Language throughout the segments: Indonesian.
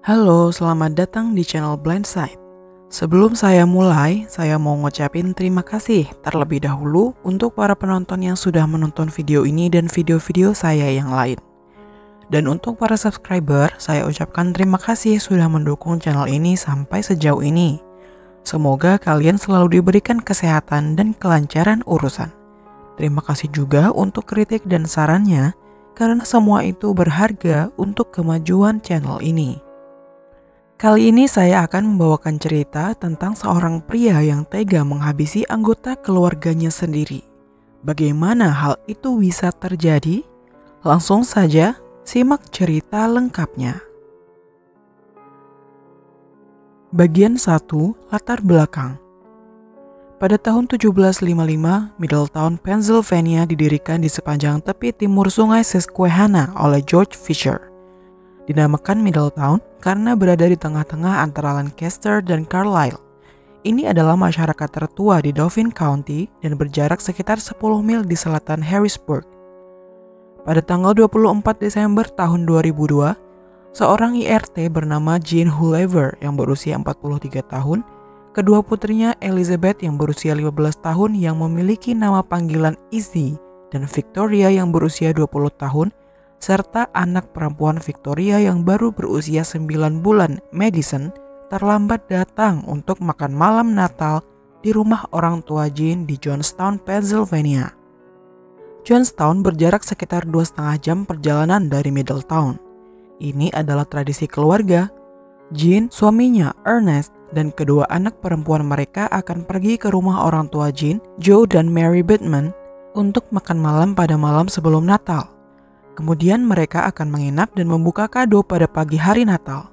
Halo, selamat datang di channel Blindside. Sebelum saya mulai, saya mau ngucapin terima kasih terlebih dahulu untuk para penonton yang sudah menonton video ini dan video-video saya yang lain. Dan untuk para subscriber, saya ucapkan terima kasih sudah mendukung channel ini sampai sejauh ini. Semoga kalian selalu diberikan kesehatan dan kelancaran urusan. Terima kasih juga untuk kritik dan sarannya, karena semua itu berharga untuk kemajuan channel ini. Kali ini saya akan membawakan cerita tentang seorang pria yang tega menghabisi anggota keluarganya sendiri. Bagaimana hal itu bisa terjadi? Langsung saja simak cerita lengkapnya. Bagian 1, latar belakang. Pada tahun 1755, Middletown, Pennsylvania didirikan di sepanjang tepi timur sungai Susquehanna oleh George Fisher. Dinamakan Middletown karena berada di tengah-tengah antara Lancaster dan Carlisle. Ini adalah masyarakat tertua di Dauphin County dan berjarak sekitar 10 mil di selatan Harrisburg. Pada tanggal 24 Desember tahun 2002, seorang IRT bernama Jean Hullever yang berusia 43 tahun, kedua putrinya Elizabeth yang berusia 15 tahun yang memiliki nama panggilan Izzy, dan Victoria yang berusia 20 tahun, serta anak perempuan Victoria yang baru berusia 9 bulan, Madison, terlambat datang untuk makan malam Natal di rumah orang tua Jean di Johnstown, Pennsylvania. Johnstown berjarak sekitar 2,5 jam perjalanan dari Middletown. Ini adalah tradisi keluarga. Jean, suaminya Ernest, dan kedua anak perempuan mereka akan pergi ke rumah orang tua Jean, Joe dan Mary Bittman, untuk makan malam pada malam sebelum Natal. Kemudian mereka akan menginap dan membuka kado pada pagi hari Natal.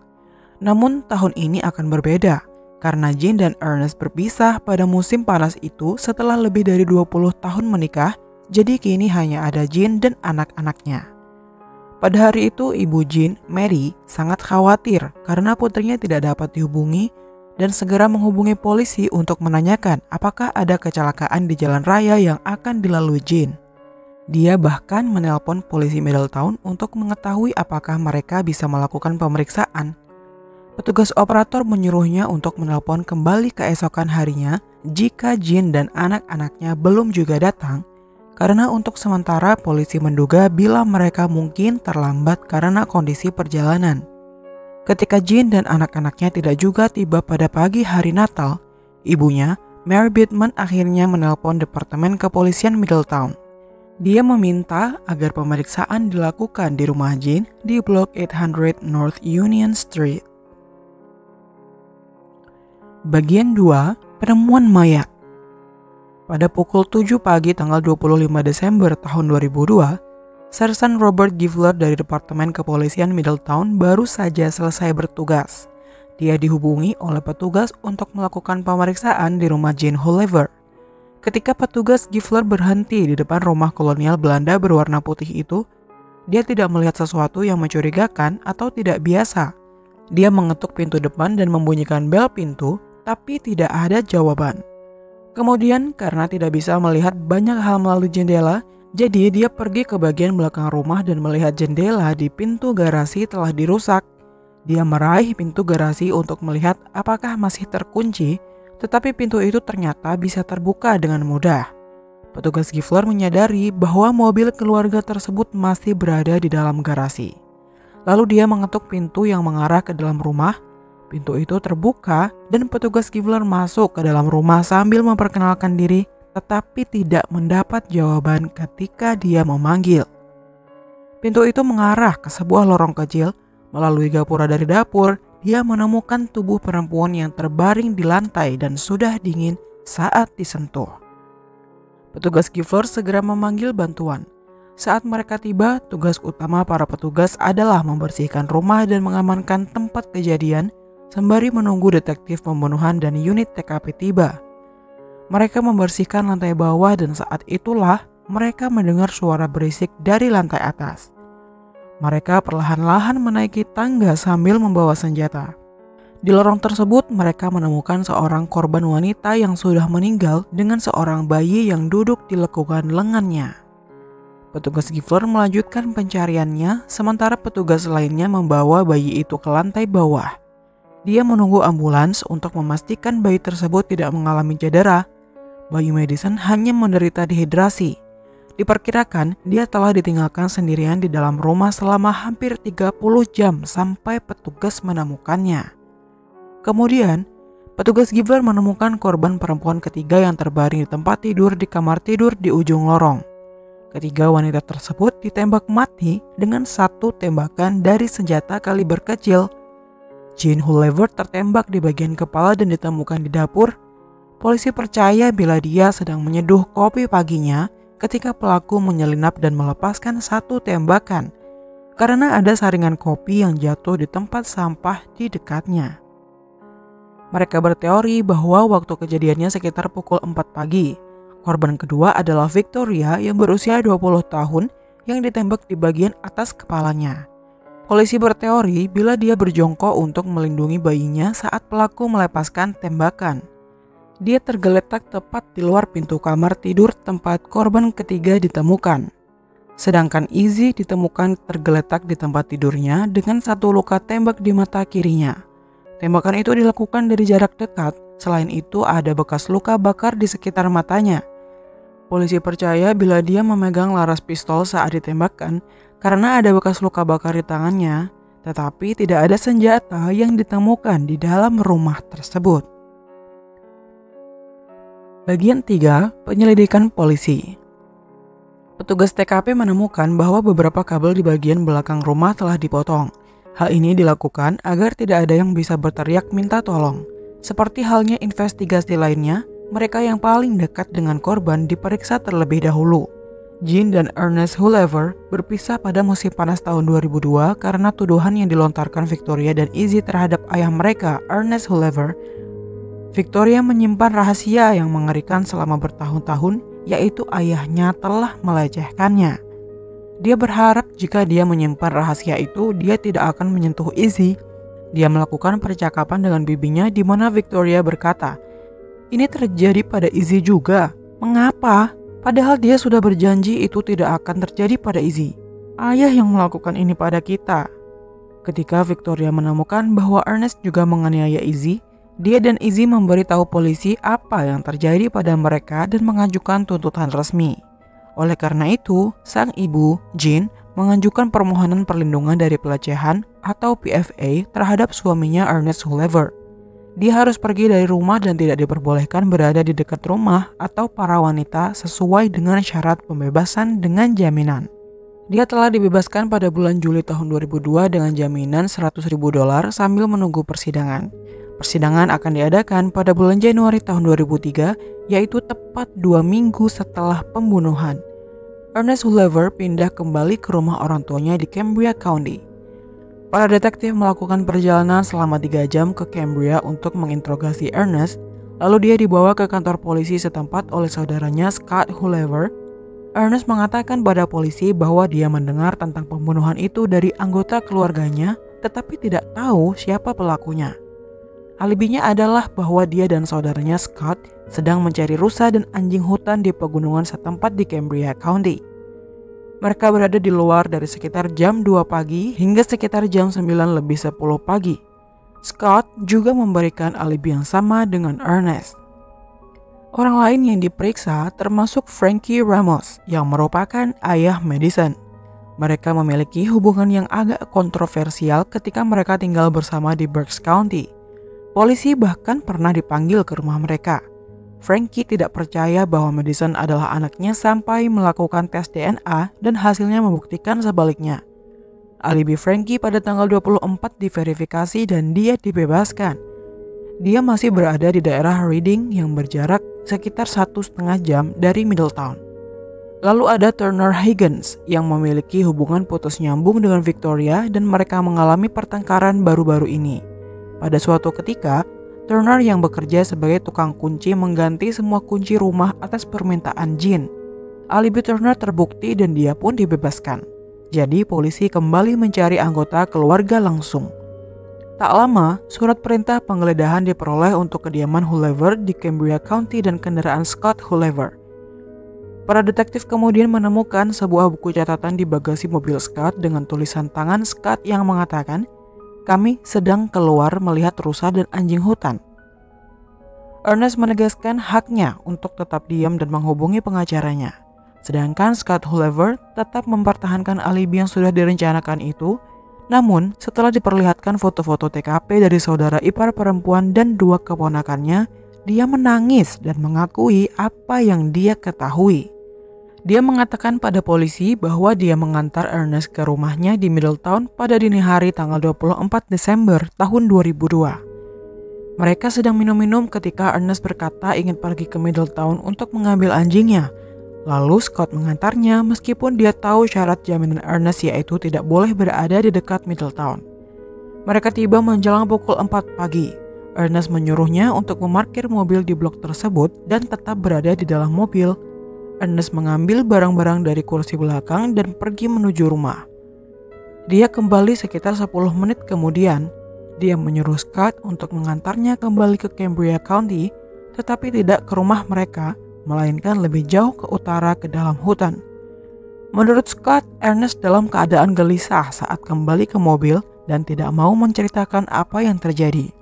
Namun tahun ini akan berbeda karena Jean dan Ernest berpisah pada musim panas itu setelah lebih dari 20 tahun menikah, jadi kini hanya ada Jean dan anak-anaknya. Pada hari itu ibu Jean, Mary, sangat khawatir karena putrinya tidak dapat dihubungi dan segera menghubungi polisi untuk menanyakan apakah ada kecelakaan di jalan raya yang akan dilalui Jean. Dia bahkan menelpon polisi Middletown untuk mengetahui apakah mereka bisa melakukan pemeriksaan. Petugas operator menyuruhnya untuk menelpon kembali keesokan harinya jika Jean dan anak-anaknya belum juga datang, karena untuk sementara polisi menduga bila mereka mungkin terlambat karena kondisi perjalanan. Ketika Jean dan anak-anaknya tidak juga tiba pada pagi hari Natal, ibunya, Mary Bittman, akhirnya menelpon Departemen Kepolisian Middletown. Dia meminta agar pemeriksaan dilakukan di rumah Jean di Blok 800 North Union Street. Bagian 2, penemuan mayat. Pada pukul 7 pagi tanggal 25 Desember tahun 2002, Sersan Robert Givler dari Departemen Kepolisian Middletown baru saja selesai bertugas. Dia dihubungi oleh petugas untuk melakukan pemeriksaan di rumah Jean Hullever. Ketika petugas Givler berhenti di depan rumah kolonial Belanda berwarna putih itu, dia tidak melihat sesuatu yang mencurigakan atau tidak biasa. Dia mengetuk pintu depan dan membunyikan bel pintu, tapi tidak ada jawaban. Kemudian karena tidak bisa melihat banyak hal melalui jendela, jadi dia pergi ke bagian belakang rumah dan melihat jendela di pintu garasi telah dirusak. Dia meraih pintu garasi untuk melihat apakah masih terkunci, tetapi pintu itu ternyata bisa terbuka dengan mudah. Petugas Givler menyadari bahwa mobil keluarga tersebut masih berada di dalam garasi. Lalu dia mengetuk pintu yang mengarah ke dalam rumah. Pintu itu terbuka dan petugas Givler masuk ke dalam rumah sambil memperkenalkan diri, tetapi tidak mendapat jawaban ketika dia memanggil. Pintu itu mengarah ke sebuah lorong kecil. Melalui gapura dari dapur, dia menemukan tubuh perempuan yang terbaring di lantai dan sudah dingin saat disentuh. Petugas Givler segera memanggil bantuan. Saat mereka tiba, tugas utama para petugas adalah membersihkan rumah dan mengamankan tempat kejadian sembari menunggu detektif pembunuhan dan unit TKP tiba. Mereka membersihkan lantai bawah dan saat itulah mereka mendengar suara berisik dari lantai atas. Mereka perlahan-lahan menaiki tangga sambil membawa senjata. Di lorong tersebut mereka menemukan seorang korban wanita yang sudah meninggal dengan seorang bayi yang duduk di lekukan lengannya. Petugas Giver melanjutkan pencariannya, sementara petugas lainnya membawa bayi itu ke lantai bawah. Dia menunggu ambulans untuk memastikan bayi tersebut tidak mengalami cedera. Bayi Madison hanya menderita dehidrasi. Diperkirakan dia telah ditinggalkan sendirian di dalam rumah selama hampir 30 jam sampai petugas menemukannya. Kemudian, petugas Giver menemukan korban perempuan ketiga yang terbaring di tempat tidur di kamar tidur di ujung lorong. Ketiga wanita tersebut ditembak mati dengan satu tembakan dari senjata kaliber kecil. Jean Hullever tertembak di bagian kepala dan ditemukan di dapur. Polisi percaya bila dia sedang menyeduh kopi paginya ketika pelaku menyelinap dan melepaskan satu tembakan karena ada saringan kopi yang jatuh di tempat sampah di dekatnya. Mereka berteori bahwa waktu kejadiannya sekitar pukul 4 pagi. Korban kedua adalah Victoria yang berusia 20 tahun yang ditembak di bagian atas kepalanya. Polisi berteori bila dia berjongkok untuk melindungi bayinya saat pelaku melepaskan tembakan. Dia tergeletak tepat di luar pintu kamar tidur tempat korban ketiga ditemukan. Sedangkan Izzy ditemukan tergeletak di tempat tidurnya dengan satu luka tembak di mata kirinya. Tembakan itu dilakukan dari jarak dekat, selain itu ada bekas luka bakar di sekitar matanya. Polisi percaya bila dia memegang laras pistol saat ditembakkan karena ada bekas luka bakar di tangannya, tetapi tidak ada senjata yang ditemukan di dalam rumah tersebut. Bagian 3, penyelidikan polisi. Petugas TKP menemukan bahwa beberapa kabel di bagian belakang rumah telah dipotong. Hal ini dilakukan agar tidak ada yang bisa berteriak minta tolong. Seperti halnya investigasi lainnya, mereka yang paling dekat dengan korban diperiksa terlebih dahulu. Jean dan Ernest Hullever berpisah pada musim panas tahun 2002 karena tuduhan yang dilontarkan Victoria dan Izzy terhadap ayah mereka, Ernest Hullever. Victoria menyimpan rahasia yang mengerikan selama bertahun-tahun, yaitu ayahnya telah melecehkannya. Dia berharap jika dia menyimpan rahasia itu, dia tidak akan menyentuh Izzy. Dia melakukan percakapan dengan bibinya di mana Victoria berkata, "Ini terjadi pada Izzy juga. Mengapa? Padahal dia sudah berjanji itu tidak akan terjadi pada Izzy. Ayah yang melakukan ini pada kita." Ketika Victoria menemukan bahwa Ernest juga menganiaya Izzy, dia dan Izzy memberitahu polisi apa yang terjadi pada mereka dan mengajukan tuntutan resmi. Oleh karena itu, sang ibu, Jean, mengajukan permohonan perlindungan dari pelecehan atau PFA terhadap suaminya Ernest Hullever. Dia harus pergi dari rumah dan tidak diperbolehkan berada di dekat rumah atau para wanita sesuai dengan syarat pembebasan dengan jaminan. Dia telah dibebaskan pada bulan Juli tahun 2002 dengan jaminan $100.000 sambil menunggu persidangan. Persidangan akan diadakan pada bulan Januari tahun 2003, yaitu tepat 2 minggu setelah pembunuhan. Ernest Hullever pindah kembali ke rumah orang tuanya di Cambria County. Para detektif melakukan perjalanan selama 3 jam ke Cambria untuk menginterogasi Ernest, lalu dia dibawa ke kantor polisi setempat oleh saudaranya Scott Hullever. Ernest mengatakan pada polisi bahwa dia mendengar tentang pembunuhan itu dari anggota keluarganya, tetapi tidak tahu siapa pelakunya. Alibinya adalah bahwa dia dan saudaranya Scott sedang mencari rusa dan anjing hutan di pegunungan setempat di Cambria County. Mereka berada di luar dari sekitar jam 2 pagi hingga sekitar jam 9:10 pagi. Scott juga memberikan alibi yang sama dengan Ernest. Orang lain yang diperiksa termasuk Frankie Ramos yang merupakan ayah Madison. Mereka memiliki hubungan yang agak kontroversial ketika mereka tinggal bersama di Berks County. Polisi bahkan pernah dipanggil ke rumah mereka. Frankie tidak percaya bahwa Madison adalah anaknya sampai melakukan tes DNA dan hasilnya membuktikan sebaliknya. Alibi Frankie pada tanggal 24 diverifikasi dan dia dibebaskan. Dia masih berada di daerah Reading yang berjarak sekitar 1,5 jam dari Middletown. Lalu ada Turner Higgins yang memiliki hubungan putus nyambung dengan Victoria dan mereka mengalami pertengkaran baru-baru ini. Pada suatu ketika, Turner yang bekerja sebagai tukang kunci mengganti semua kunci rumah atas permintaan Jean. Alibi Turner terbukti dan dia pun dibebaskan. Jadi polisi kembali mencari anggota keluarga langsung. Tak lama, surat perintah penggeledahan diperoleh untuk kediaman Hullever di Cambria County dan kendaraan Scott Hullever. Para detektif kemudian menemukan sebuah buku catatan di bagasi mobil Scott dengan tulisan tangan Scott yang mengatakan, "Kami sedang keluar melihat rusa dan anjing hutan." Ernest menegaskan haknya untuk tetap diam dan menghubungi pengacaranya. Sedangkan Scott Hullever tetap mempertahankan alibi yang sudah direncanakan itu. Namun, setelah diperlihatkan foto-foto TKP dari saudara ipar perempuan dan dua keponakannya, dia menangis dan mengakui apa yang dia ketahui. Dia mengatakan pada polisi bahwa dia mengantar Ernest ke rumahnya di Middletown pada dini hari tanggal 24 Desember tahun 2002. Mereka sedang minum-minum ketika Ernest berkata ingin pergi ke Middletown untuk mengambil anjingnya. Lalu Scott mengantarnya meskipun dia tahu syarat jaminan Ernest yaitu tidak boleh berada di dekat Middletown. Mereka tiba menjelang pukul 4 pagi. Ernest menyuruhnya untuk memarkir mobil di blok tersebut dan tetap berada di dalam mobil. Ernest mengambil barang-barang dari kursi belakang dan pergi menuju rumah. Dia kembali sekitar 10 menit kemudian. Dia menyuruh Scott untuk mengantarnya kembali ke Cambria County, tetapi tidak ke rumah mereka, melainkan lebih jauh ke utara ke dalam hutan. Menurut Scott, Ernest dalam keadaan gelisah saat kembali ke mobil dan tidak mau menceritakan apa yang terjadi.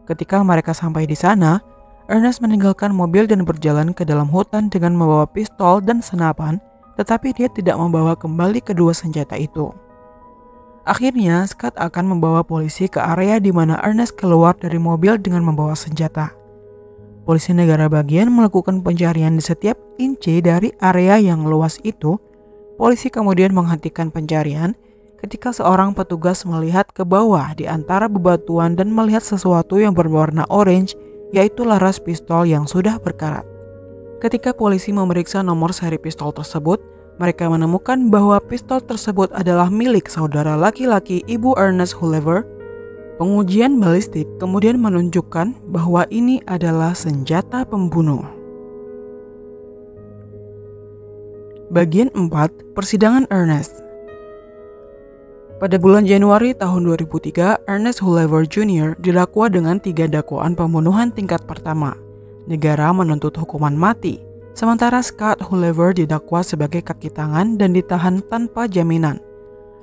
Ketika mereka sampai di sana, Ernest meninggalkan mobil dan berjalan ke dalam hutan dengan membawa pistol dan senapan, tetapi dia tidak membawa kembali kedua senjata itu. Akhirnya, Scott akan membawa polisi ke area di mana Ernest keluar dari mobil dengan membawa senjata. Polisi negara bagian melakukan pencarian di setiap inci dari area yang luas itu. Polisi kemudian menghentikan pencarian ketika seorang petugas melihat ke bawah di antara bebatuan dan melihat sesuatu yang berwarna orange, yaitu laras pistol yang sudah berkarat. Ketika polisi memeriksa nomor seri pistol tersebut, mereka menemukan bahwa pistol tersebut adalah milik saudara laki-laki Ibu Ernest Hullever. Pengujian balistik kemudian menunjukkan bahwa ini adalah senjata pembunuh. Bagian 4, Persidangan Ernest. Pada bulan Januari tahun 2003, Ernest Hullever Jr. didakwa dengan 3 dakwaan pembunuhan tingkat pertama. Negara menuntut hukuman mati, sementara Scott Hullever didakwa sebagai kaki tangan dan ditahan tanpa jaminan.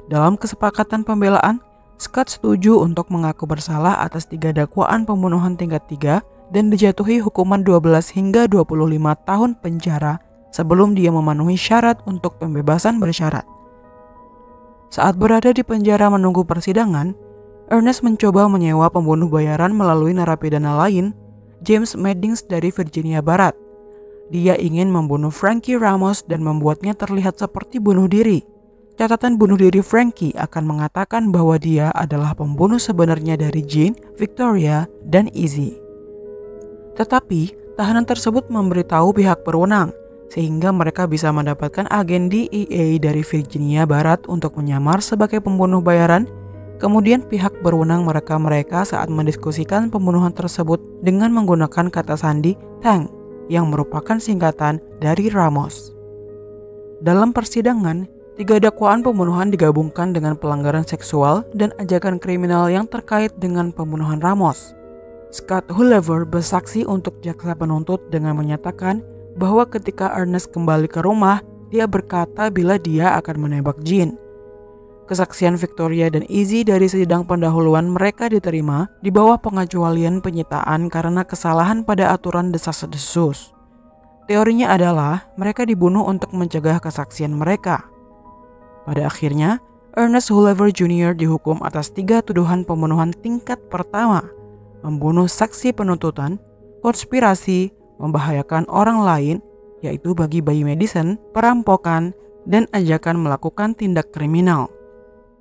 Dalam kesepakatan pembelaan, Scott setuju untuk mengaku bersalah atas 3 dakwaan pembunuhan tingkat 3 dan dijatuhi hukuman 12 hingga 25 tahun penjara sebelum dia memenuhi syarat untuk pembebasan bersyarat. Saat berada di penjara menunggu persidangan, Ernest mencoba menyewa pembunuh bayaran melalui narapidana lain, James Meddings dari Virginia Barat. Dia ingin membunuh Frankie Ramos dan membuatnya terlihat seperti bunuh diri. Catatan bunuh diri Frankie akan mengatakan bahwa dia adalah pembunuh sebenarnya dari Jean, Victoria, dan Izzy. Tetapi, tahanan tersebut memberitahu pihak berwenang, sehingga mereka bisa mendapatkan agen DEA dari Virginia Barat untuk menyamar sebagai pembunuh bayaran. Kemudian pihak berwenang merekam mereka saat mendiskusikan pembunuhan tersebut dengan menggunakan kata sandi Tank, yang merupakan singkatan dari Ramos. Dalam persidangan, 3 dakwaan pembunuhan digabungkan dengan pelanggaran seksual dan ajakan kriminal yang terkait dengan pembunuhan Ramos. Scott Hullever bersaksi untuk jaksa penuntut dengan menyatakan bahwa ketika Ernest kembali ke rumah, dia berkata bila dia akan menembak Jean. Kesaksian Victoria dan Izzy dari sidang pendahuluan mereka diterima di bawah pengecualian penyitaan karena kesalahan pada aturan desas-desus. Teorinya adalah mereka dibunuh untuk mencegah kesaksian mereka. Pada akhirnya, Ernest Hullever Jr. dihukum atas 3 tuduhan pembunuhan tingkat pertama, membunuh saksi penuntutan, konspirasi, membahayakan orang lain, yaitu bagi bayi Madison, perampokan, dan ajakan melakukan tindak kriminal.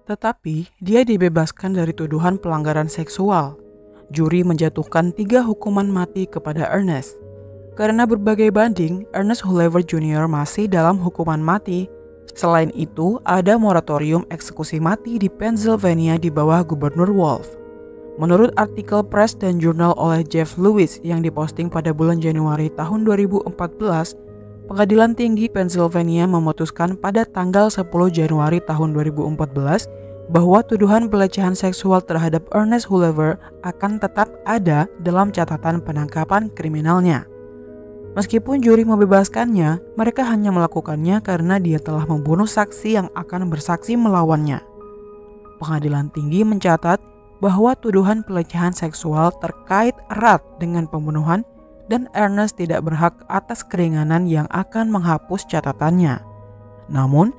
Tetapi, dia dibebaskan dari tuduhan pelanggaran seksual. Juri menjatuhkan 3 hukuman mati kepada Ernest. Karena berbagai banding, Ernest Hullever Jr. masih dalam hukuman mati. Selain itu, ada moratorium eksekusi mati di Pennsylvania di bawah Gubernur Wolf. Menurut artikel Press dan Jurnal oleh Jeff Lewis yang diposting pada bulan Januari tahun 2014, Pengadilan Tinggi Pennsylvania memutuskan pada tanggal 10 Januari tahun 2014 bahwa tuduhan pelecehan seksual terhadap Ernest Hullever akan tetap ada dalam catatan penangkapan kriminalnya. Meskipun juri membebaskannya, mereka hanya melakukannya karena dia telah membunuh saksi yang akan bersaksi melawannya. Pengadilan tinggi mencatat bahwa tuduhan pelecehan seksual terkait erat dengan pembunuhan dan Ernest tidak berhak atas keringanan yang akan menghapus catatannya. Namun,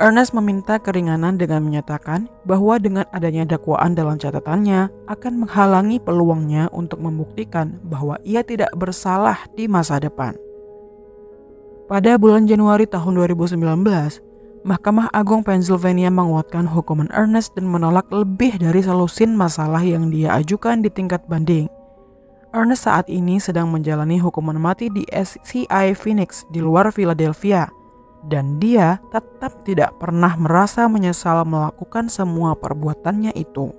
Ernest meminta keringanan dengan menyatakan bahwa dengan adanya dakwaan dalam catatannya akan menghalangi peluangnya untuk membuktikan bahwa ia tidak bersalah di masa depan. Pada bulan Januari tahun 2019, Mahkamah Agung Pennsylvania menguatkan hukuman Ernest dan menolak lebih dari selusin masalah yang dia ajukan di tingkat banding. Ernest saat ini sedang menjalani hukuman mati di SCI Phoenix di luar Philadelphia. Dan dia tetap tidak pernah merasa menyesal melakukan semua perbuatannya itu.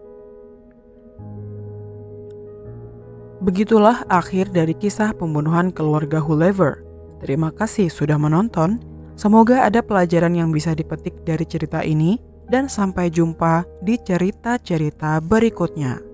Begitulah akhir dari kisah pembunuhan keluarga Hoover. Terima kasih sudah menonton. Semoga ada pelajaran yang bisa dipetik dari cerita ini. Dan sampai jumpa di cerita-cerita berikutnya.